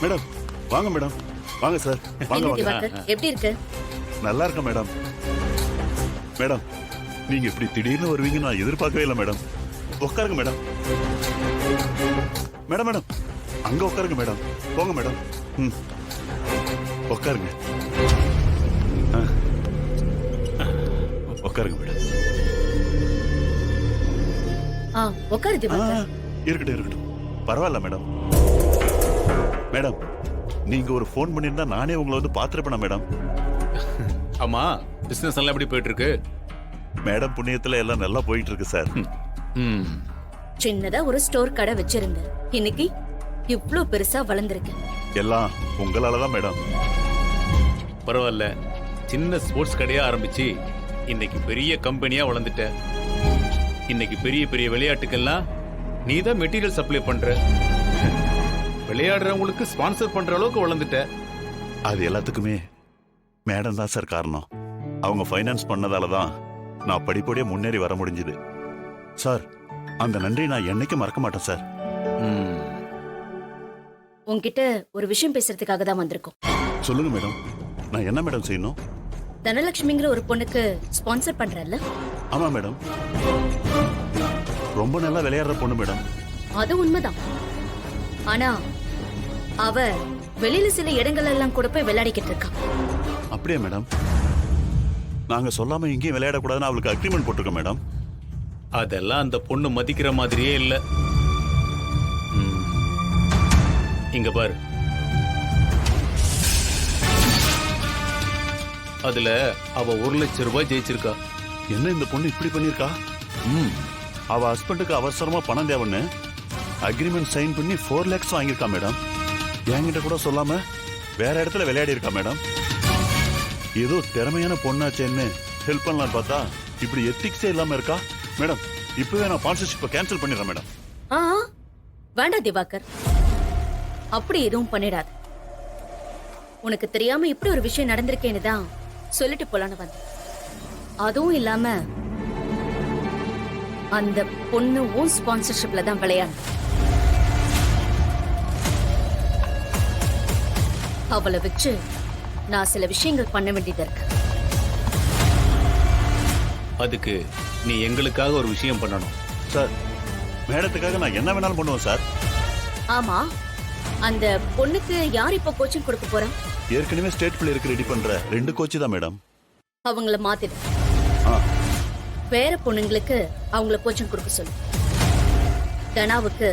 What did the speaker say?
Madam வாங்க madam, வாங்க sir, வாங்க என்ன வாங்க. திவாகர், எப்படி இருக்கு? நல்லா இருக்கேன் மேடம். மேடம் நீங்க இப்படி திடீர்னு வருவீங்கன்னு நான் எதிர்பார்க்கவே இல்லை மேடம். உட்காருங்க மேடம். மேடம் மேடம் அங்க உட்காருங்க மேடம். போங்க மேடம். ம் உட்காருங்க. ஆ. உட்காருங்க மேடம். உட்காரு ஆ, திவாகர். இருக்கட்டும் இருக்கட்டும், பரவாயில்ல மேடம். மேடம் நீங்க ஒரு ஃபோன் பண்ணியிருந்தா நானே உங்களை வந்து பார்த்துருப்பேனா மேடம்? ஆமா, பிசினஸ் எல்லாம் எப்படி போயிட்டு இருக்கு? மேடம் புண்ணியத்துல எல்லாம் நல்லா போயிட்டு இருக்கு சார். ம். சின்னதா ஒரு ஸ்டோர் கடை வச்சிருந்தேன், இன்னைக்கு இவ்ளோ பெருசா வளர்ந்திருக்கு. எல்லாம் உங்களால தான் மேடம். பரவாயில்ல, சின்ன ஸ்போர்ட்ஸ் கடையா ஆரம்பிச்சு இன்னைக்கு பெரிய கம்பெனியா வளர்ந்துட்ட. இன்னைக்கு பெரிய பெரிய விளையாட்டுக்கெல்லாம் நீ தான் மெட்டீரியல் சப்ளை பண்ற. விளையாடுறவங்களுக்கு ஸ்பான்சர் பண்ற அளவுக்கு வளர்ந்துட்ட. அது எல்லாத்துக்குமே மேடம் தான் சார் காரணம். அவங்க ஃபைனான்ஸ் பண்ணதால தான் நான் படிப்படியே முன்னேறி வர முடிஞ்சது சார். அந்த நன்றி நான் என்னைக்கும் மறக்க மாட்டேன் சார். ம். உன்கிட்ட ஒரு விஷயம் பேசுறதுக்காக தான் வந்திருக்கோம். சொல்லுங்க மேடம், நான் என்ன மேடம் செய்யணும்? தனலட்சுமிங்கிற ஒரு பொண்ணுக்கு ஸ்பான்சர் பண்றல்ல? ஆமா மேடம், ரொம்ப நல்லா விளையாடுற பொண்ணு மேடம். அது உண்மைதான். ஆனா அவ வெளியில சில இடங்கள் எல்லாம் கூட போய் விளையாடிக்கிட்டு இருக்கா. அப்படியே மேடம்? நாங்க சொல்லாம எங்கேயும் விளையாடக்கூடாதுன்னு அவளுக்கு அக்ரிமெண்ட் போட்டிருக்கோம் மேடம். அதெல்லாம் அந்த பொண்ணு மதிக்கிற மாதிரியே இல்ல. ம். இங்க பாரு, அதுல அவ 1,00,000 ரூபாய் ஜெயிச்சிருக்கா. என்ன இந்த பொண்ணு இப்படி பண்ணிருக்கா? ம். அவ ஹஸ்பண்டுக்கு அவசரமா பணம் தேவைன்னு அக்ரிமெண்ட் சைன் பண்ணி 4 lakhs வாங்கியிருக்கா மேடம். என்கிட்ட கூட சொல்லாம வேற இடத்துல விளையாடி இருக்கா மேடம். ஏதோ திறமையான பொண்ணாச்சேன்னு ஹெல்ப் பண்ணலாம் பார்த்தா இப்படி எத்திக்ஸே இல்லாம இருக்கா மேடம். இப்பவே நான் ஸ்பான்சர்ஷிப்பை கேன்சல் பண்ணிடுறேன் மேடம். ஆ வேண்டாம் திவாகர், அப்படி எதுவும் பண்ணிடாது. உனக்கு தெரியாம இப்படி ஒரு விஷயம் நடந்திருக்கேன்னு தான் சொல்லிட்டு போலான்னு வந்தேன். அதுவும் இல்லாம அந்த பொண்ணு உன் ஸ்பான்சர்ஷிப்ல தான் விளையாடு. அவளை வச்சு நான் சில விஷயங்கள் பண்ண வேண்டியது இருக்கு. அதுக்கு நீ எங்களுக்காக ஒரு விஷயம் பண்ணணும். சார், மேடத்துக்காக நான் என்ன வேணாலும் பண்ணுவேன் சார். ஆமா, அந்த பொண்ணுக்கு யார் இப்ப கோச்சிங் கொடுக்க போறா? ஏற்கனவே ஸ்டேட் பிளேயருக்கு ரெடி பண்ற 2 கோச்சு தான் மேடம். அவங்கள மாத்திடு. ஆ, வேற பொண்ணுங்களுக்கு அவங்கள கோச்சிங் கொடுக்க சொல்லு. தனாவுக்கு